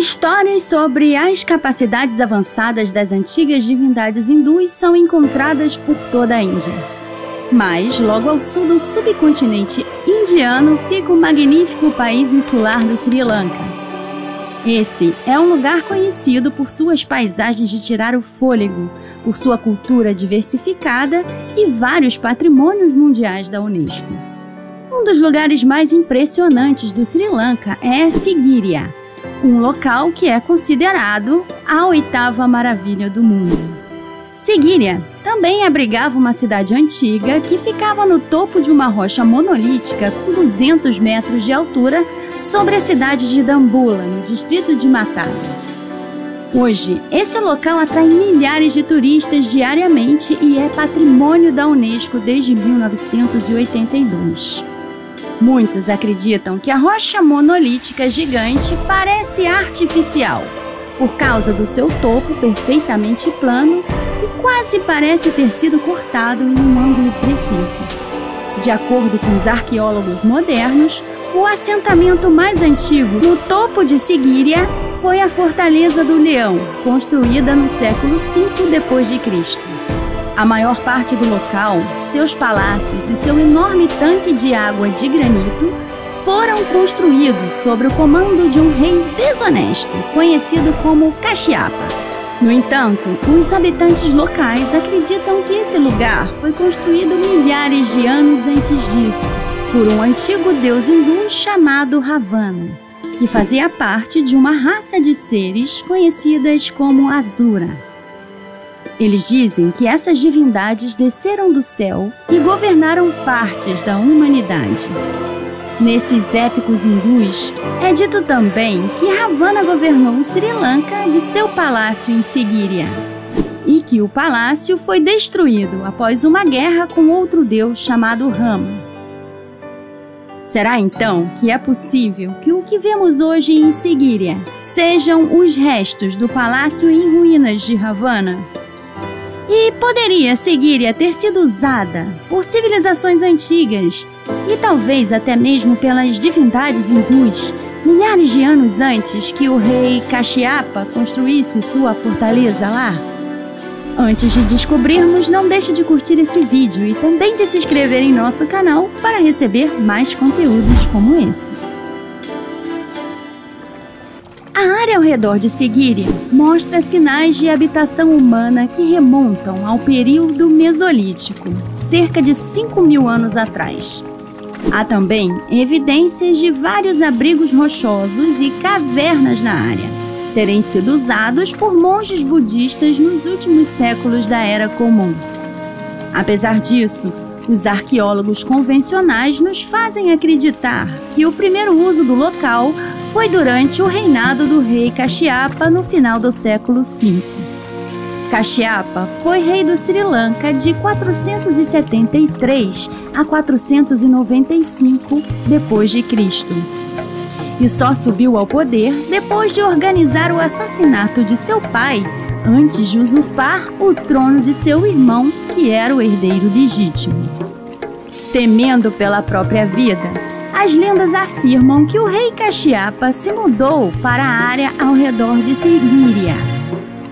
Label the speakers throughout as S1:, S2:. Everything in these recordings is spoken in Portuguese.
S1: Histórias sobre as capacidades avançadas das antigas divindades hindus são encontradas por toda a Índia. Mas, logo ao sul do subcontinente indiano, fica o magnífico país insular do Sri Lanka. Esse é um lugar conhecido por suas paisagens de tirar o fôlego, por sua cultura diversificada e vários patrimônios mundiais da Unesco. Um dos lugares mais impressionantes do Sri Lanka é Sigiriya, um local que é considerado a 8ª maravilha do mundo. Sigiriya também abrigava uma cidade antiga que ficava no topo de uma rocha monolítica com 200 metros de altura sobre a cidade de Dambulla, no distrito de Mathura. Hoje, esse local atrai milhares de turistas diariamente e é patrimônio da Unesco desde 1982. Muitos acreditam que a rocha monolítica gigante parece artificial, por causa do seu topo perfeitamente plano, que quase parece ter sido cortado em um ângulo preciso. De acordo com os arqueólogos modernos, o assentamento mais antigo no topo de Sigiriya foi a Fortaleza do Leão, construída no século V d.C. A maior parte do local, seus palácios e seu enorme tanque de água de granito foram construídos sob o comando de um rei desonesto, conhecido como Kashyapa. No entanto, os habitantes locais acreditam que esse lugar foi construído milhares de anos antes disso, por um antigo deus hindu chamado Ravana, que fazia parte de uma raça de seres conhecidas como Asura. Eles dizem que essas divindades desceram do céu e governaram partes da humanidade. Nesses épicos hindus, é dito também que Ravana governou Sri Lanka de seu palácio em Sigiriya e que o palácio foi destruído após uma guerra com outro deus chamado Rama. Será então que é possível que o que vemos hoje em Sigiriya sejam os restos do palácio em ruínas de Ravana? E poderia Sigiriya ter sido usada por civilizações antigas e talvez até mesmo pelas divindades hindus milhares de anos antes que o rei Kashyapa construísse sua fortaleza lá? Antes de descobrirmos, não deixe de curtir esse vídeo e também de se inscrever em nosso canal para receber mais conteúdos como esse. A área ao redor de Sigiriya mostra sinais de habitação humana que remontam ao período Mesolítico, cerca de 5.000 anos atrás. Há também evidências de vários abrigos rochosos e cavernas na área, terem sido usados por monges budistas nos últimos séculos da Era Comum. Apesar disso, os arqueólogos convencionais nos fazem acreditar que o primeiro uso do local foi durante o reinado do rei Kashyapa no final do século V. Kashyapa foi rei do Sri Lanka de 473 a 495 d.C. e só subiu ao poder depois de organizar o assassinato de seu pai antes de usurpar o trono de seu irmão, que era o herdeiro legítimo. Temendo pela própria vida, as lendas afirmam que o rei Kashyapa se mudou para a área ao redor de Sigiriya.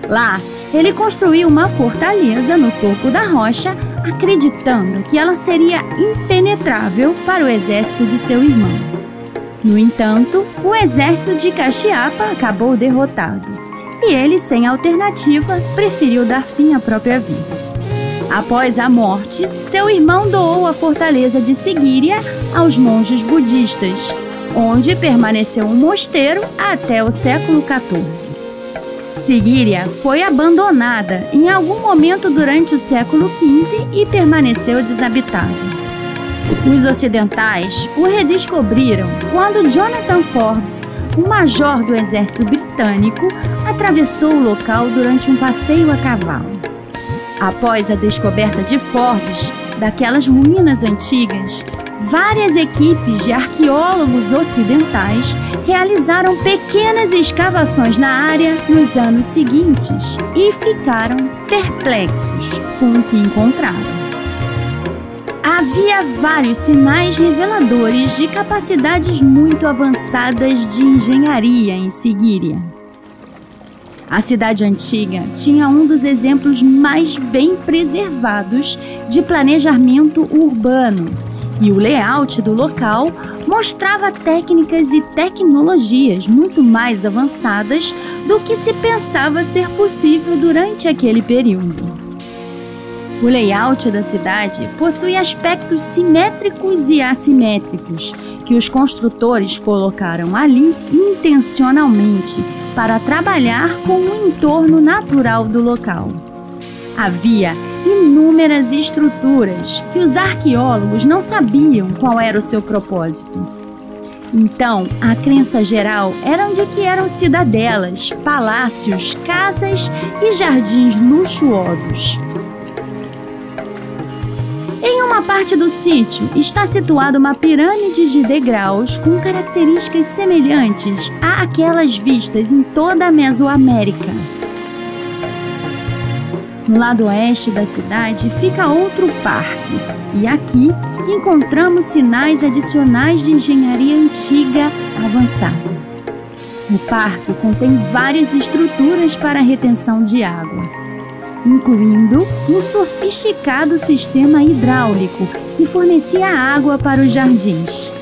S1: Lá, ele construiu uma fortaleza no topo da rocha, acreditando que ela seria impenetrável para o exército de seu irmão. No entanto, o exército de Kashyapa acabou derrotado, e ele, sem alternativa, preferiu dar fim à própria vida. Após a morte, seu irmão doou a fortaleza de Sigiriya aos monges budistas, onde permaneceu um mosteiro até o século XIV. Sigiriya foi abandonada em algum momento durante o século XV e permaneceu desabitada. Os ocidentais o redescobriram quando Jonathan Forbes, um major do exército britânico, atravessou o local durante um passeio a cavalo. Após a descoberta de Forbes daquelas ruínas antigas, várias equipes de arqueólogos ocidentais realizaram pequenas escavações na área nos anos seguintes e ficaram perplexos com o que encontraram. Havia vários sinais reveladores de capacidades muito avançadas de engenharia em Sigiriya. A cidade antiga tinha um dos exemplos mais bem preservados de planejamento urbano, e o layout do local mostrava técnicas e tecnologias muito mais avançadas do que se pensava ser possível durante aquele período. O layout da cidade possui aspectos simétricos e assimétricos que os construtores colocaram ali intencionalmente para trabalhar com o entorno natural do local. Havia inúmeras estruturas que os arqueólogos não sabiam qual era o seu propósito. Então, a crença geral era de que eram cidadelas, palácios, casas e jardins luxuosos. Em uma parte do sítio está situada uma pirâmide de degraus com características semelhantes àquelas vistas em toda a Mesoamérica. No lado oeste da cidade fica outro parque, e aqui encontramos sinais adicionais de engenharia antiga avançada. O parque contém várias estruturas para retenção de água, incluindo um sofisticado sistema hidráulico que fornecia água para os jardins.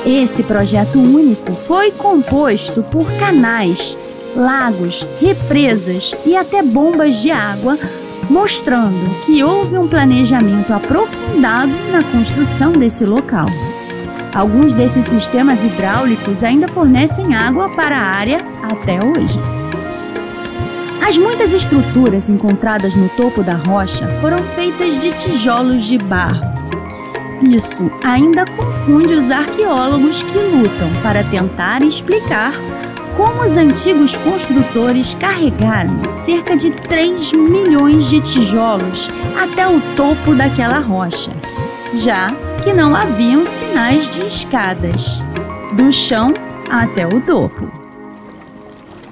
S1: Esse projeto único foi composto por canais, lagos, represas e até bombas de água, mostrando que houve um planejamento aprofundado na construção desse local. Alguns desses sistemas hidráulicos ainda fornecem água para a área até hoje. As muitas estruturas encontradas no topo da rocha foram feitas de tijolos de barro. Isso ainda confunde os arqueólogos que lutam para tentar explicar como os antigos construtores carregaram cerca de 3 milhões de tijolos até o topo daquela rocha, já que não haviam sinais de escadas, do chão até o topo.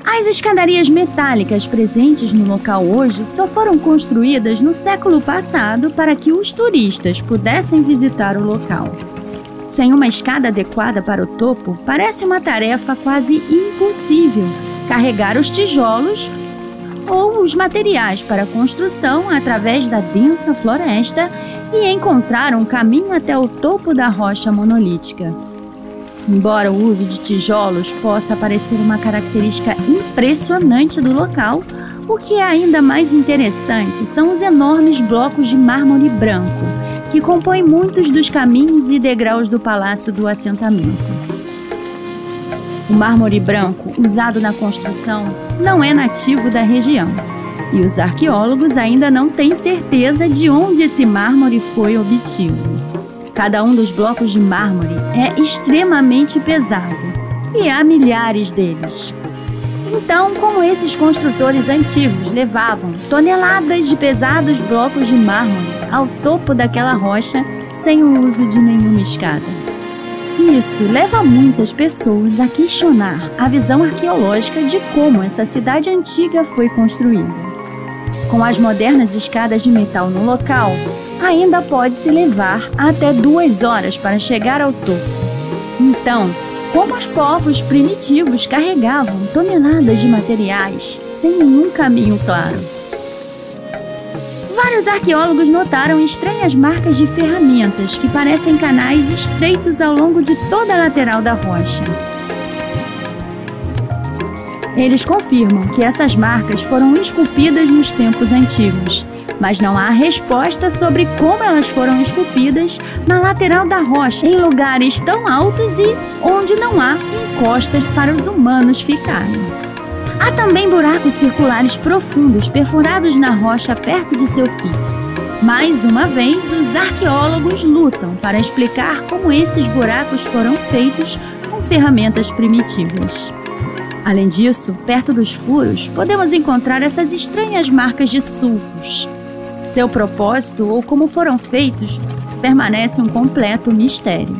S1: As escadarias metálicas presentes no local hoje só foram construídas no século passado para que os turistas pudessem visitar o local. Sem uma escada adequada para o topo, parece uma tarefa quase impossível carregar os tijolos ou os materiais para a construção através da densa floresta e encontrar um caminho até o topo da rocha monolítica. Embora o uso de tijolos possa parecer uma característica impressionante do local, o que é ainda mais interessante são os enormes blocos de mármore branco, que compõem muitos dos caminhos e degraus do palácio do assentamento. O mármore branco usado na construção não é nativo da região, e os arqueólogos ainda não têm certeza de onde esse mármore foi obtido. Cada um dos blocos de mármore é extremamente pesado, e há milhares deles. Então, como esses construtores antigos levavam toneladas de pesados blocos de mármore ao topo daquela rocha sem o uso de nenhuma escada? Isso leva muitas pessoas a questionar a visão arqueológica de como essa cidade antiga foi construída. Com as modernas escadas de metal no local, ainda pode-se levar até 2 horas para chegar ao topo. Então, como os povos primitivos carregavam toneladas de materiais sem nenhum caminho claro? Vários arqueólogos notaram estranhas marcas de ferramentas que parecem canais estreitos ao longo de toda a lateral da rocha. Eles confirmam que essas marcas foram esculpidas nos tempos antigos, mas não há resposta sobre como elas foram esculpidas na lateral da rocha, em lugares tão altos e onde não há encostas para os humanos ficarem. Há também buracos circulares profundos perfurados na rocha perto de seu pico. Mais uma vez, os arqueólogos lutam para explicar como esses buracos foram feitos com ferramentas primitivas. Além disso, perto dos furos, podemos encontrar essas estranhas marcas de sulcos. Seu propósito ou como foram feitos permanece um completo mistério.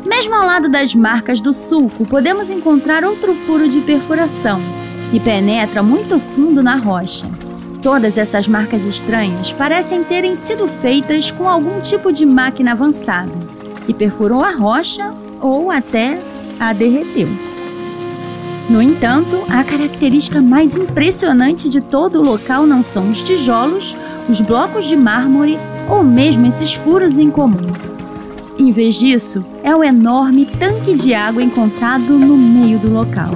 S1: Mesmo ao lado das marcas do sulco, podemos encontrar outro furo de perfuração, que penetra muito fundo na rocha. Todas essas marcas estranhas parecem terem sido feitas com algum tipo de máquina avançada, que perfurou a rocha ou até a derreteu. No entanto, a característica mais impressionante de todo o local não são os tijolos, os blocos de mármore ou mesmo esses furos em comum. Em vez disso, é o enorme tanque de água encontrado no meio do local.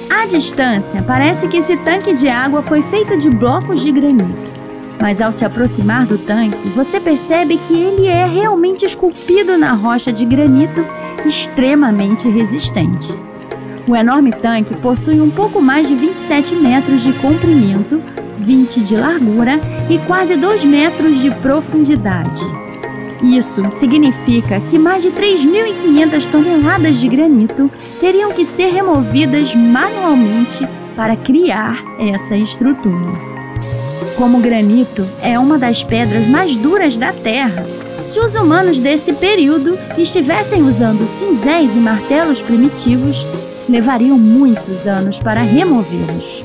S1: À distância, parece que esse tanque de água foi feito de blocos de granito. Mas ao se aproximar do tanque, você percebe que ele é realmente esculpido na rocha de granito extremamente resistente. O enorme tanque possui um pouco mais de 27 metros de comprimento, 20 de largura e quase 2 metros de profundidade. Isso significa que mais de 3.500 toneladas de granito teriam que ser removidas manualmente para criar essa estrutura. Como o granito é uma das pedras mais duras da Terra, se os humanos desse período estivessem usando cinzéis e martelos primitivos, levariam muitos anos para removê-los.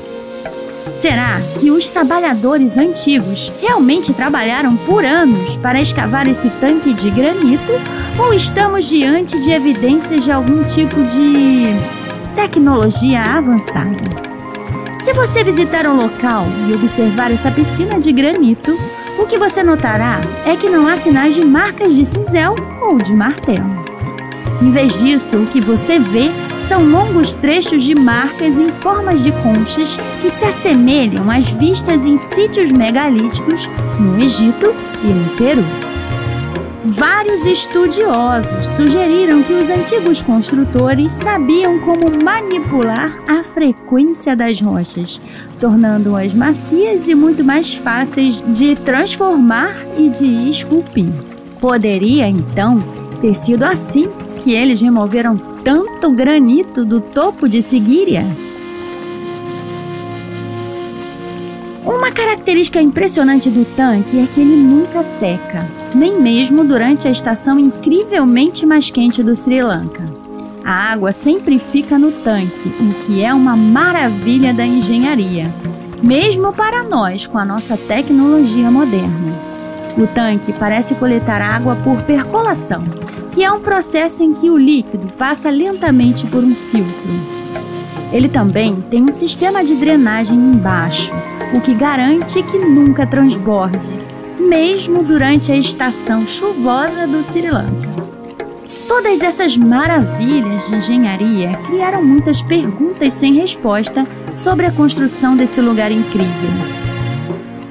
S1: Será que os trabalhadores antigos realmente trabalharam por anos para escavar esse tanque de granito ou estamos diante de evidências de algum tipo de tecnologia avançada? Se você visitar o local e observar essa piscina de granito, o que você notará é que não há sinais de marcas de cinzel ou de martelo. Em vez disso, o que você vê são longos trechos de marcas em formas de conchas que se assemelham às vistas em sítios megalíticos no Egito e no Peru. Vários estudiosos sugeriram que os antigos construtores sabiam como manipular a frequência das rochas, tornando-as macias e muito mais fáceis de transformar e de esculpir. Poderia, então, ter sido assim que eles removeram tanto granito do topo de Sigíria? Uma característica impressionante do tanque é que ele nunca seca, nem mesmo durante a estação incrivelmente mais quente do Sri Lanka. A água sempre fica no tanque, o que é uma maravilha da engenharia, mesmo para nós com a nossa tecnologia moderna. O tanque parece coletar água por percolação, que é um processo em que o líquido passa lentamente por um filtro. Ele também tem um sistema de drenagem embaixo, o que garante que nunca transborde, mesmo durante a estação chuvosa do Sri Lanka. Todas essas maravilhas de engenharia criaram muitas perguntas sem resposta sobre a construção desse lugar incrível.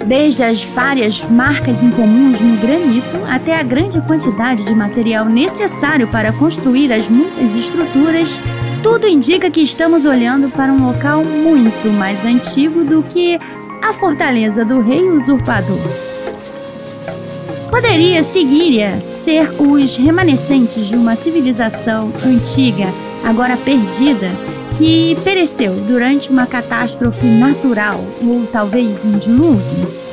S1: Desde as várias marcas incomuns no granito até a grande quantidade de material necessário para construir as muitas estruturas, tudo indica que estamos olhando para um local muito mais antigo do que a fortaleza do rei usurpador. Poderia Sigíria ser os remanescentes de uma civilização antiga, agora perdida, que pereceu durante uma catástrofe natural ou talvez um dilúvio?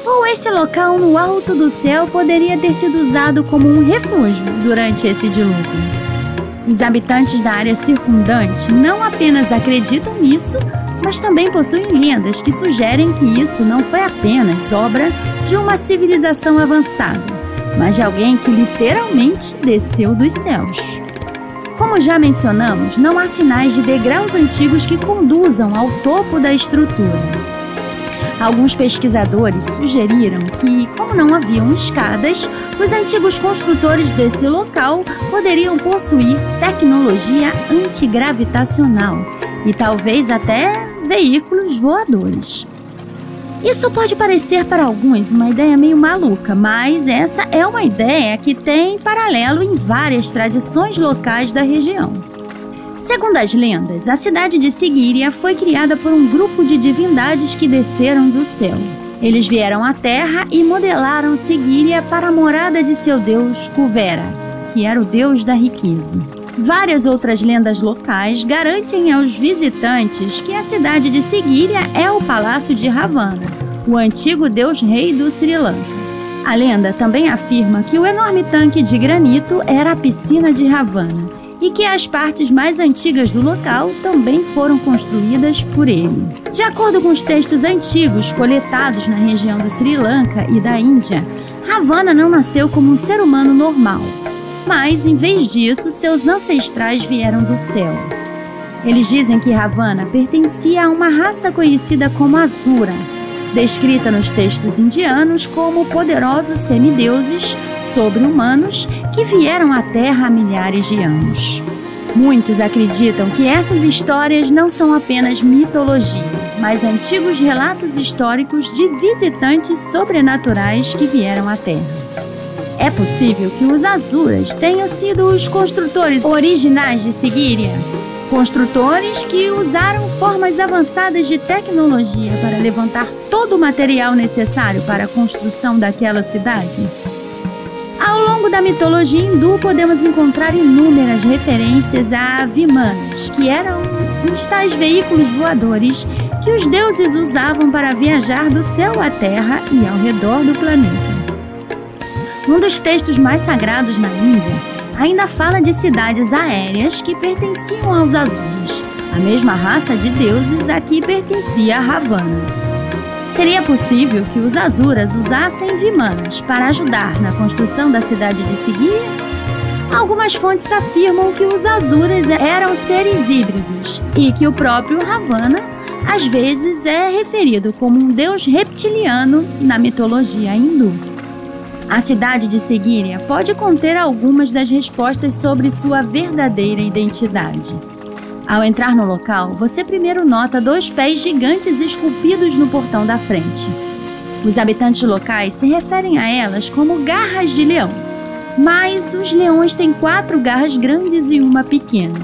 S1: Ou esse local no alto do céu poderia ter sido usado como um refúgio durante esse dilúvio? Os habitantes da área circundante não apenas acreditam nisso, mas também possuem lendas que sugerem que isso não foi apenas obra de uma civilização avançada, mas de alguém que literalmente desceu dos céus. Como já mencionamos, não há sinais de degraus antigos que conduzam ao topo da estrutura. Alguns pesquisadores sugeriram que, como não haviam escadas, os antigos construtores desse local poderiam possuir tecnologia antigravitacional e talvez até veículos voadores. Isso pode parecer para alguns uma ideia meio maluca, mas essa é uma ideia que tem paralelo em várias tradições locais da região. Segundo as lendas, a cidade de Sigíria foi criada por um grupo de divindades que desceram do céu. Eles vieram à Terra e modelaram Sigíria para a morada de seu deus Kuvera, que era o deus da riqueza. Várias outras lendas locais garantem aos visitantes que a cidade de Sigíria é o palácio de Ravana, o antigo deus-rei do Sri Lanka. A lenda também afirma que o enorme tanque de granito era a piscina de Ravana e que as partes mais antigas do local também foram construídas por ele. De acordo com os textos antigos coletados na região do Sri Lanka e da Índia, Ravana não nasceu como um ser humano normal, mas, em vez disso, seus ancestrais vieram do céu. Eles dizem que Ravana pertencia a uma raça conhecida como Asura, descrita nos textos indianos como poderosos semideuses sobre-humanos que vieram à Terra há milhares de anos. Muitos acreditam que essas histórias não são apenas mitologia, mas antigos relatos históricos de visitantes sobrenaturais que vieram à Terra. É possível que os Asuras tenham sido os construtores originais de Sigíria, construtores que usaram formas avançadas de tecnologia para levantar todo o material necessário para a construção daquela cidade. Ao longo da mitologia hindu, podemos encontrar inúmeras referências a Vimanas, que eram os tais veículos voadores que os deuses usavam para viajar do céu à terra e ao redor do planeta. Um dos textos mais sagrados na Índia ainda fala de cidades aéreas que pertenciam aos Asuras, a mesma raça de deuses a que pertencia a Ravana. Seria possível que os Asuras usassem Vimanas para ajudar na construção da cidade de Sigíria? Algumas fontes afirmam que os Asuras eram seres híbridos e que o próprio Ravana, às vezes, é referido como um deus reptiliano na mitologia hindu. A cidade de Sigíria pode conter algumas das respostas sobre sua verdadeira identidade. Ao entrar no local, você primeiro nota 2 pés gigantes esculpidos no portão da frente. Os habitantes locais se referem a elas como garras de leão, mas os leões têm 4 garras grandes e uma pequena.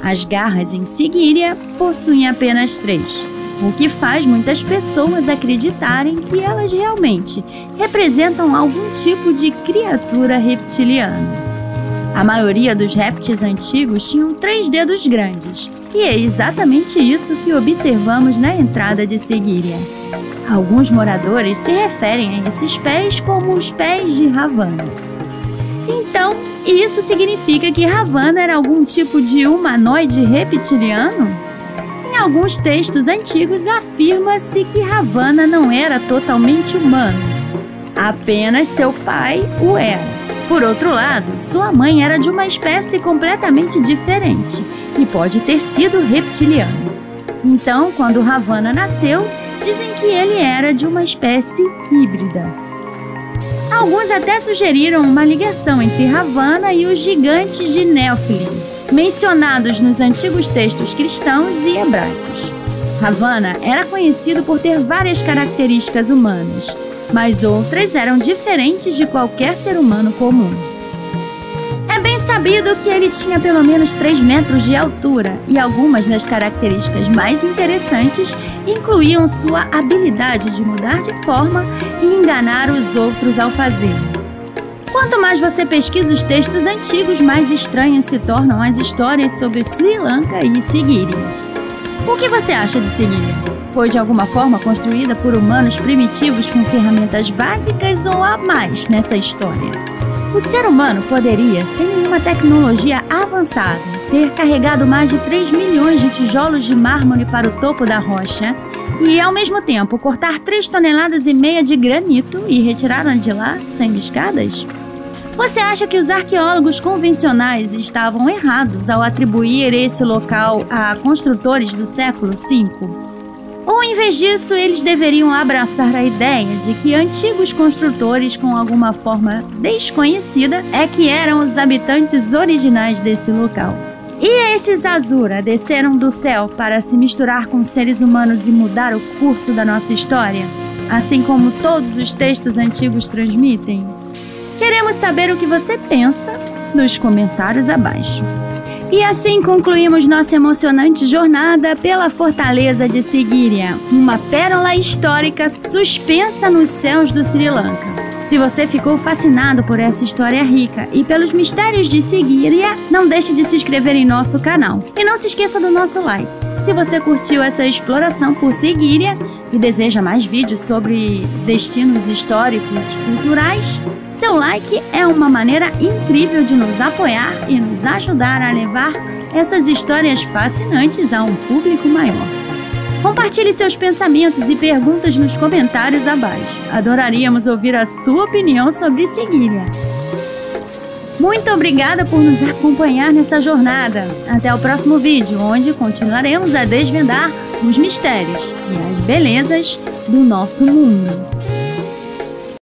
S1: As garras em Sigíria possuem apenas 3. O que faz muitas pessoas acreditarem que elas realmente representam algum tipo de criatura reptiliana. A maioria dos répteis antigos tinham 3 dedos grandes, e é exatamente isso que observamos na entrada de Sigíria. Alguns moradores se referem a esses pés como os pés de Ravana. Então, isso significa que Ravana era algum tipo de humanoide reptiliano? Em alguns textos antigos afirma-se que Ravana não era totalmente humano, apenas seu pai o era. Por outro lado, sua mãe era de uma espécie completamente diferente e pode ter sido reptiliano. Então, quando Ravana nasceu, dizem que ele era de uma espécie híbrida. Alguns até sugeriram uma ligação entre Ravana e os gigantes de Nephilim, mencionados nos antigos textos cristãos e hebraicos. Ravana era conhecido por ter várias características humanas, mas outras eram diferentes de qualquer ser humano comum. É bem sabido que ele tinha pelo menos 3 metros de altura e algumas das características mais interessantes incluíam sua habilidade de mudar de forma e enganar os outros ao fazê-lo. Quanto mais você pesquisa os textos antigos, mais estranhas se tornam as histórias sobre Sri Lanka e Sigíria. O que você acha de Sigíria? Foi de alguma forma construída por humanos primitivos com ferramentas básicas ou há mais nessa história? O ser humano poderia, sem nenhuma tecnologia avançada, ter carregado mais de 3 milhões de tijolos de mármore para o topo da rocha e, ao mesmo tempo, cortar 3,5 toneladas de granito e retirá-la de lá sem escadas? Você acha que os arqueólogos convencionais estavam errados ao atribuir esse local a construtores do século V? Ou, em vez disso, eles deveriam abraçar a ideia de que antigos construtores com alguma forma desconhecida é que eram os habitantes originais desse local? E esses Asura desceram do céu para se misturar com seres humanos e mudar o curso da nossa história, assim como todos os textos antigos transmitem? Queremos saber o que você pensa nos comentários abaixo. E assim concluímos nossa emocionante jornada pela fortaleza de Sigíria, uma pérola histórica suspensa nos céus do Sri Lanka. Se você ficou fascinado por essa história rica e pelos mistérios de Sigíria, não deixe de se inscrever em nosso canal. E não se esqueça do nosso like. Se você curtiu essa exploração por Sigíria e deseja mais vídeos sobre destinos históricos e culturais, seu like é uma maneira incrível de nos apoiar e nos ajudar a levar essas histórias fascinantes a um público maior. Compartilhe seus pensamentos e perguntas nos comentários abaixo. Adoraríamos ouvir a sua opinião sobre Sigíria. Muito obrigada por nos acompanhar nessa jornada. Até o próximo vídeo, onde continuaremos a desvendar os mistérios e as belezas do nosso mundo.